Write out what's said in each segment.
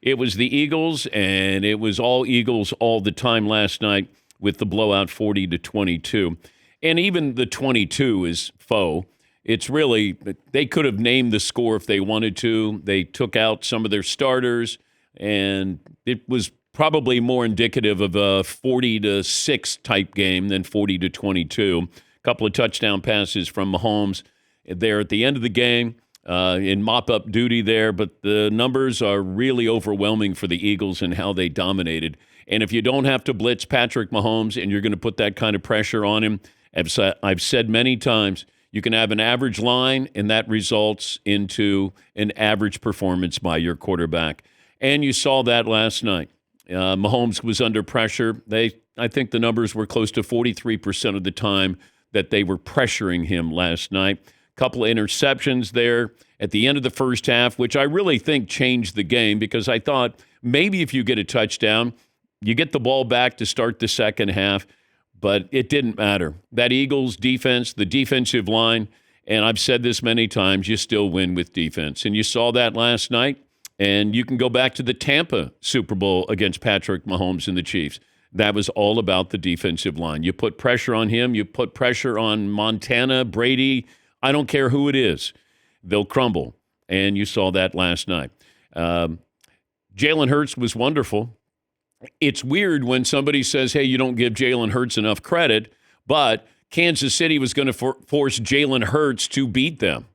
It was the Eagles, and it was all Eagles all the time last night with the blowout 40-22. And even the 22 is faux. It's really, they could have named the score if they wanted to. They took out some of their starters, and it was probably more indicative of a 40-6 type game than 40-22. A couple of touchdown passes from Mahomes there at the end of the game in mop-up duty there, but the numbers are really overwhelming for the Eagles and how they dominated. And if you don't have to blitz Patrick Mahomes and you're going to put that kind of pressure on him, I've said many times, you can have an average line, and that results into an average performance by your quarterback. And you saw that last night. Mahomes was under pressure. I think the numbers were close to 43% of the time that they were pressuring him last night. Couple of interceptions there at the end of the first half, which I really think changed the game because I thought maybe if you get a touchdown, you get the ball back to start the second half, but it didn't matter. That Eagles defense, the defensive line, and I've said this many times, you still win with defense. And you saw that last night. And you can go back to the Tampa Super Bowl against Patrick Mahomes and the Chiefs. That was all about the defensive line. You put pressure on him. You put pressure on Montana, Brady. I don't care who it is. They'll crumble. And you saw that last night. Jalen Hurts was wonderful. It's weird when somebody says, hey, you don't give Jalen Hurts enough credit, but Kansas City was going to force Jalen Hurts to beat them,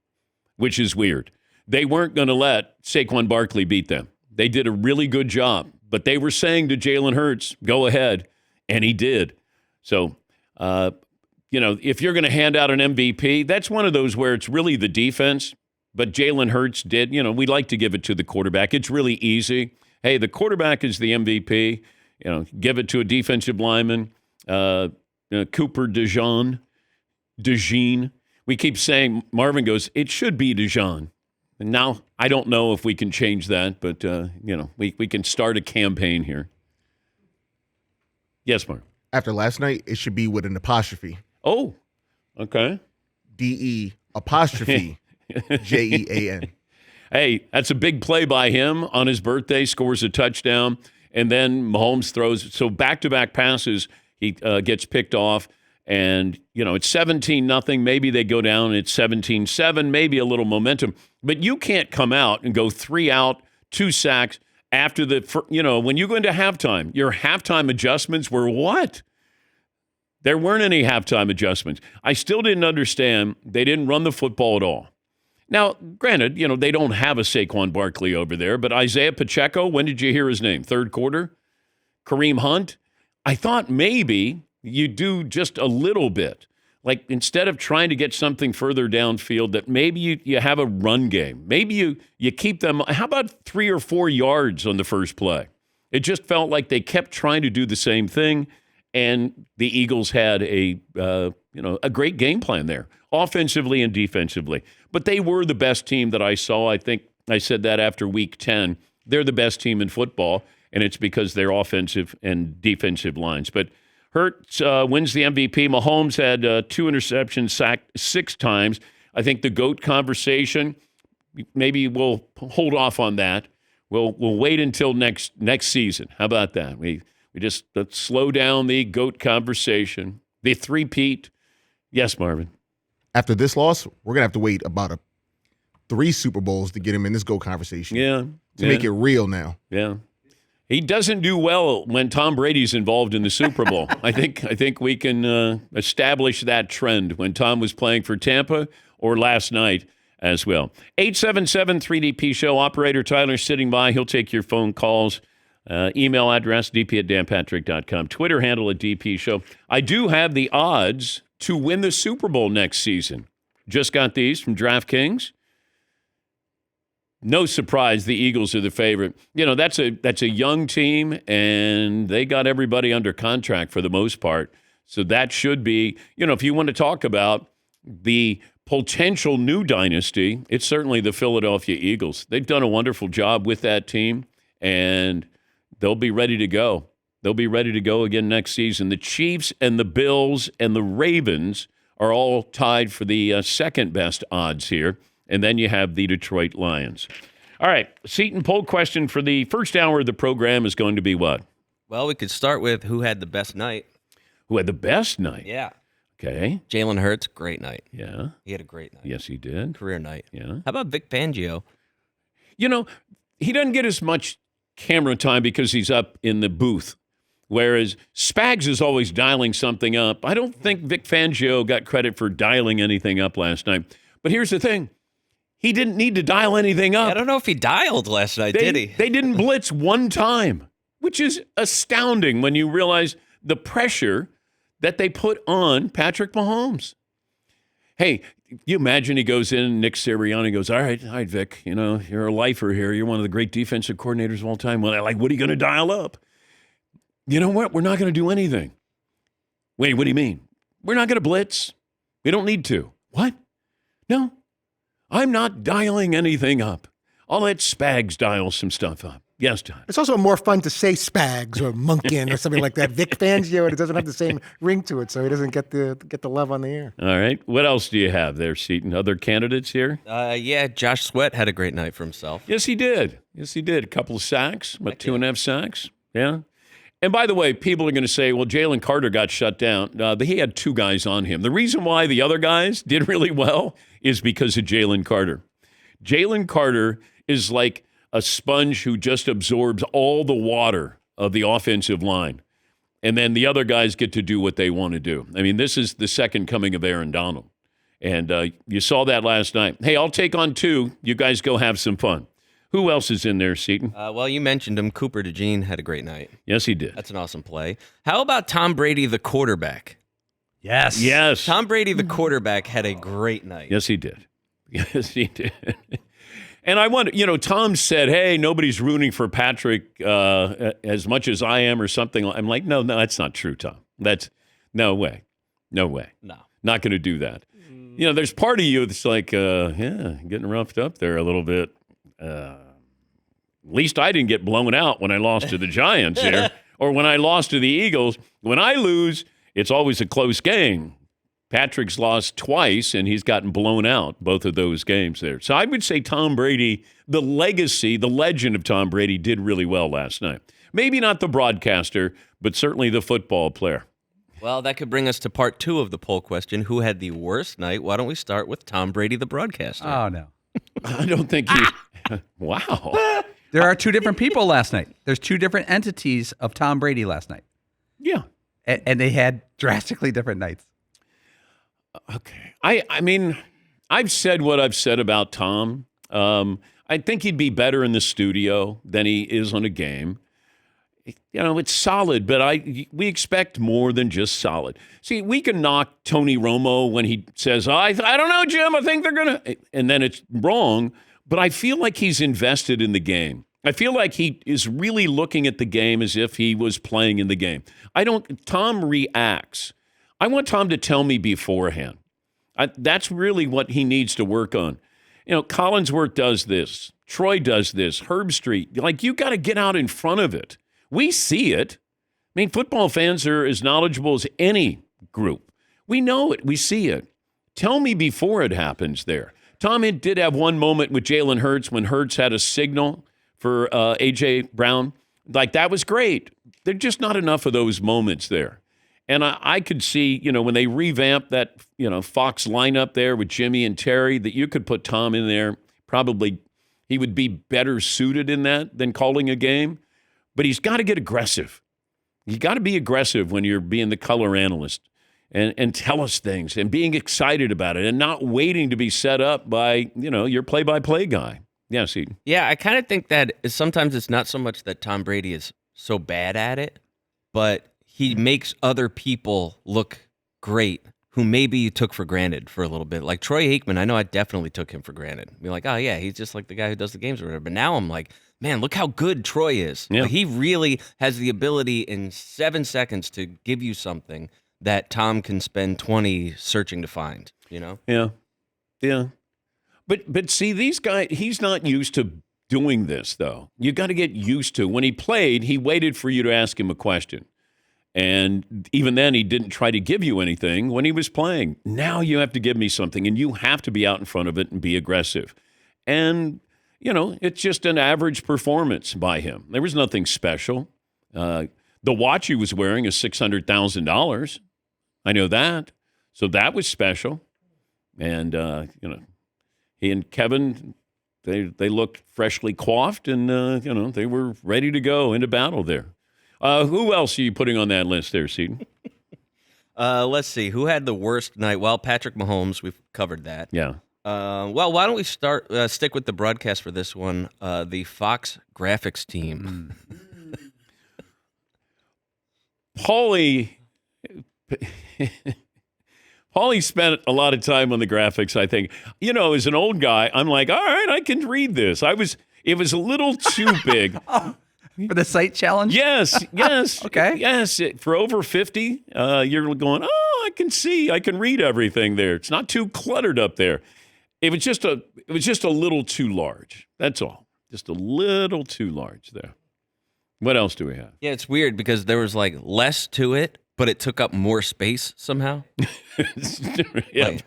which is weird. They weren't going to let Saquon Barkley beat them. They did a really good job, but they were saying to Jalen Hurts, go ahead, and he did. So, if you're going to hand out an MVP, that's one of those where it's really the defense, but Jalen Hurts did. We like to give it to the quarterback. It's really easy. Hey, the quarterback is the MVP. Give it to a defensive lineman, Cooper DeJean. We keep saying, Marvin goes, it should be DeJean. Now, I don't know if we can change that, but, we can start a campaign here. Yes, Mark. After last night, it should be with an apostrophe. Oh, okay. D-E apostrophe J-E-A-N. Hey, that's a big play by him on his birthday, scores a touchdown, and then Mahomes throws. So back-to-back passes, he gets picked off. And, it's 17-0. Maybe they go down. It's 17-7, maybe a little momentum. But you can't come out and go 3 out, 2 sacks after when you go into halftime. Your halftime adjustments were what? There weren't any halftime adjustments. I still didn't understand. They didn't run the football at all. Now, granted, they don't have a Saquon Barkley over there, but Isaiah Pacheco, when did you hear his name? Third quarter? Kareem Hunt? I thought maybe you do just a little bit. Like instead of trying to get something further downfield, that maybe you have a run game. Maybe you keep them. How about 3 or 4 yards on the first play? It just felt like they kept trying to do the same thing, and the Eagles had a great game plan there, offensively and defensively. But they were the best team that I saw. I think I said that after Week 10. They're the best team in football, and it's because they're offensive and defensive lines. But Hurts wins the MVP. Mahomes had 2 interceptions, sacked 6 times. I think the GOAT conversation, maybe we'll hold off on that. We'll wait until next season. How about that? We just let's slow down the GOAT conversation. The three-peat. Yes, Marvin. After this loss, we're going to have to wait about 3 Super Bowls to get him in this GOAT conversation. Yeah. To make it real now. Yeah. He doesn't do well when Tom Brady's involved in the Super Bowl. I think we can establish that trend when Tom was playing for Tampa or last night as well. 877-3DP Show. Operator Tyler sitting by. He'll take your phone calls. Email address, dp@danpatrick.com. Twitter handle at DP Show. I do have the odds to win the Super Bowl next season. Just got these from DraftKings. No surprise, the Eagles are the favorite. That's a young team, and they got everybody under contract for the most part. So that should be, if you want to talk about the potential new dynasty, it's certainly the Philadelphia Eagles. They've done a wonderful job with that team, and they'll be ready to go. They'll be ready to go again next season. The Chiefs and the Bills and the Ravens are all tied for the second best odds here. And then you have the Detroit Lions. All right, Seton, poll question for the first hour of the program is going to be what? Well, we could start with who had the best night. Who had the best night? Yeah. Okay. Jalen Hurts, great night. Yeah. He had a great night. Yes, he did. Career night. Yeah. How about Vic Fangio? You know, he doesn't get as much camera time because he's up in the booth, whereas Spags is always dialing something up. I don't think Vic Fangio got credit for dialing anything up last night. But here's the thing. He didn't need to dial anything up. I don't know if he dialed last night, did he? They didn't blitz one time, which is astounding when you realize the pressure that they put on Patrick Mahomes. Hey, you imagine he goes in, Nick Sirianni goes, all right, Vic, you're a lifer here. You're one of the great defensive coordinators of all time. Well, what are you going to dial up? You know what? We're not going to do anything. Wait, what do you mean? We're not going to blitz. We don't need to. What? No, I'm not dialing anything up. I'll let Spags dial some stuff up. Yes, Todd. It's also more fun to say Spags or Monkin or something like that. Vic Fangio, and it doesn't have the same ring to it, so he doesn't get the love on the air. All right. What else do you have there, Seton? Other candidates here? Yeah, Josh Sweat had a great night for himself. Yes, he did. A couple of sacks, 2.5 sacks. Yeah. And by the way, people are going to say, well, Jalen Carter got shut down. He had 2 guys on him. The reason why the other guys did really well is because of Jalen Carter. Jalen Carter is like a sponge who just absorbs all the water of the offensive line. And then the other guys get to do what they want to do. I mean, this is the second coming of Aaron Donald. And you saw that last night. Hey, I'll take on 2. You guys go have some fun. Who else is in there, Seton? Well, you mentioned him. Cooper DeJean had a great night. Yes, he did. That's an awesome play. How about Tom Brady, the quarterback? Yes. Tom Brady, the quarterback, had a great night. Yes, he did. Yes, he did. And I wonder, Tom said, hey, nobody's rooting for Patrick as much as I am or something. I'm like, no, that's not true, Tom. That's no way. No way. No. Not going to do that. There's part of you that's like, getting roughed up there a little bit. At least I didn't get blown out when I lost to the Giants here or when I lost to the Eagles. When I lose, it's always a close game. Patrick's lost twice, and he's gotten blown out both of those games there. So I would say Tom Brady, the legacy, the legend of Tom Brady, did really well last night. Maybe not the broadcaster, but certainly the football player. Well, that could bring us to part 2 of the poll question. Who had the worst night? Why don't we start with Tom Brady, the broadcaster? Oh, no. I don't think he... Wow. There are 2 different people last night. There's 2 different entities of Tom Brady last night. Yeah. And they had drastically different nights. Okay. I mean, I've said what I've said about Tom. I think he'd be better in the studio than he is on a game. It's solid, but we expect more than just solid. See, we can knock Tony Romo when he says, I don't know, Jim, I think they're going to, and then it's wrong, but I feel like he's invested in the game. I feel like he is really looking at the game as if he was playing in the game. Tom reacts. I want Tom to tell me beforehand. That's really what he needs to work on. Collinsworth does this. Troy does this. Herb Street. You got to get out in front of it. We see it. I mean, football fans are as knowledgeable as any group. We know it. We see it. Tell me before it happens there. Tom did have one moment with Jalen Hurts when Hurts had a signal for A.J. Brown. That was great. There's just not enough of those moments there. And I could see, when they revamp that, Fox lineup there with Jimmy and Terry, that you could put Tom in there. Probably he would be better suited in that than calling a game. But he's got to get aggressive. You got to be aggressive when you're being the color analyst and tell us things and being excited about it and not waiting to be set up by, your play-by-play guy. Yeah, Seton. Yeah, I kind of think that sometimes it's not so much that Tom Brady is so bad at it, but he makes other people look great who maybe you took for granted for a little bit. Like Troy Aikman, I know I definitely took him for granted. Be like, oh, yeah, he's just like the guy who does the games or whatever. But now I'm like, man, look how good Troy is. Yeah. He really has the ability in 7 seconds to give you something that Tom can spend 20 searching to find, Yeah. Yeah. But see, these guys, he's not used to doing this, though. You got to get used to. When he played, he waited for you to ask him a question. And even then, he didn't try to give you anything when he was playing. Now you have to give me something, and you have to be out in front of it and be aggressive. And, it's just an average performance by him. There was nothing special. The watch he was wearing is $600,000. I know that. So that was special. And, he and Kevin, they looked freshly coiffed and, they were ready to go into battle there. Who else are you putting on that list there, Seton? Let's see. Who had the worst night? Well, Patrick Mahomes. We've covered that. Yeah. Well, why don't we stick with the broadcast for this one? The Fox graphics team. Paulie spent a lot of time on the graphics, I think. As an old guy, I'm like, all right, I can read this. It was a little too big. For the site challenge? Yes. Okay. Yes. For over 50, you're going, I can read everything there. It's not too cluttered up there. It was just a little too large. That's all. Just a little too large there. What else do we have? Yeah, it's weird because there was like less to it, but it took up more space somehow. Yeah,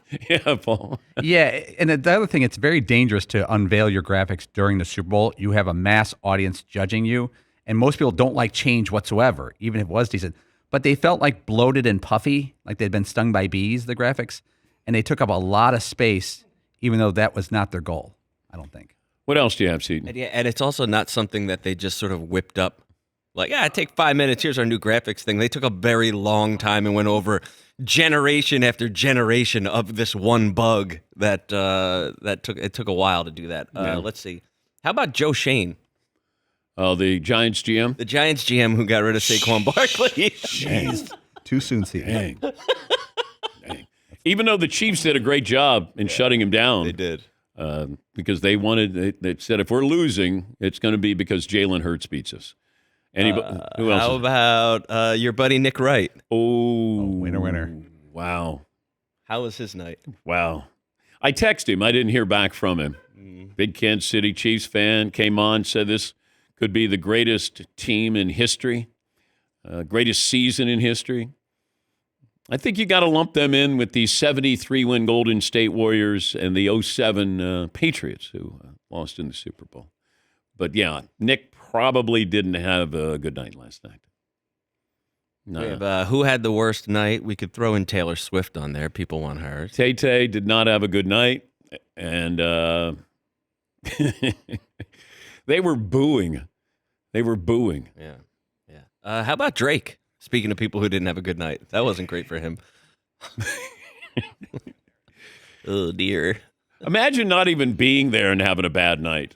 Paul. Yeah, and the other thing, it's very dangerous to unveil your graphics during the Super Bowl. You have a mass audience judging you, and most people don't like change whatsoever, even if it was decent. But they felt like bloated and puffy, like they'd been stung by bees, the graphics, and they took up a lot of space, even though that was not their goal, I don't think. What else do you have, Seton? And it's also not something that they just sort of whipped up. Like, take 5 minutes. Here's our new graphics thing. They took a very long time and went over generation after generation of this one bug that took a while to do that. Let's see. How about Joe Shane? Oh, the Giants GM? The Giants GM who got rid of Saquon Barkley. Jeez. Too soon, Steve. Dang. Even though the Chiefs did a great job in shutting him down. They did. Because they said if we're losing, it's going to be because Jalen Hurts beats us. Who else? How about your buddy Nick Wright? Oh, winner. Wow. How was his night? Wow. I texted him. I didn't hear back from him. Big Kansas City Chiefs fan, came on, said this could be the greatest team in history, greatest season in history. I think you got to lump them in with the 73-win Golden State Warriors and the 07 Patriots who lost in the Super Bowl. But, yeah, Nick probably didn't have a good night last night. No. Who had the worst night? We could throw in Taylor Swift on there. People want hers. Tay-Tay did not have a good night, and they were booing. Yeah. How about Drake? Speaking of people who didn't have a good night, that wasn't great for him. Oh, dear. Imagine not even being there and having a bad night.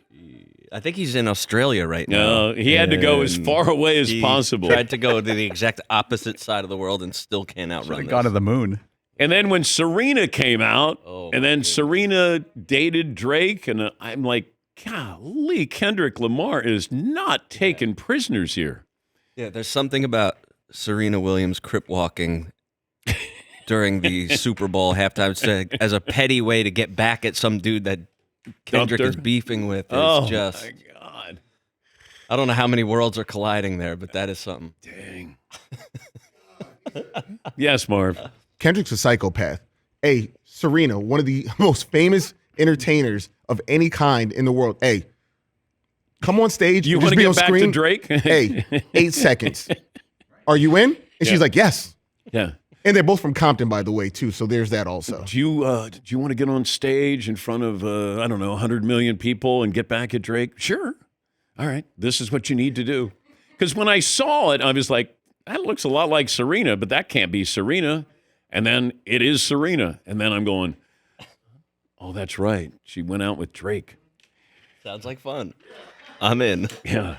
I think he's in Australia right No, now. he had to go as far away as possible. Tried to go to the exact opposite side of the world and still can't outrun this. Gone to the moon. And then when Serena came out, and then goodness. Serena dated Drake, and I'm like, golly, Kendrick Lamar is not taking prisoners here. Yeah, there's something about Serena Williams crip walking during the Super Bowl halftime as a petty way to get back at some dude that Kendrick is beefing with. It's just, my God. I don't know how many worlds are colliding there, but that is something. Dang. Yes, Marv. Kendrick's a psychopath. Hey, Serena, one of the most famous entertainers of any kind in the world. Hey, come on stage. You and want just to be get on back screen. to Drake? Hey, 8 seconds. Are you in? And she's like, yes. Yeah. And they're both from Compton, by the way, too. So there's that also. Do you want to get on stage in front of, 100 million people and get back at Drake? Sure. All right. This is what you need to do. Because when I saw it, I was like, that looks a lot like Serena, but that can't be Serena. And then it is Serena. And then I'm going, oh, that's right. She went out with Drake. Sounds like fun. I'm in. Yeah.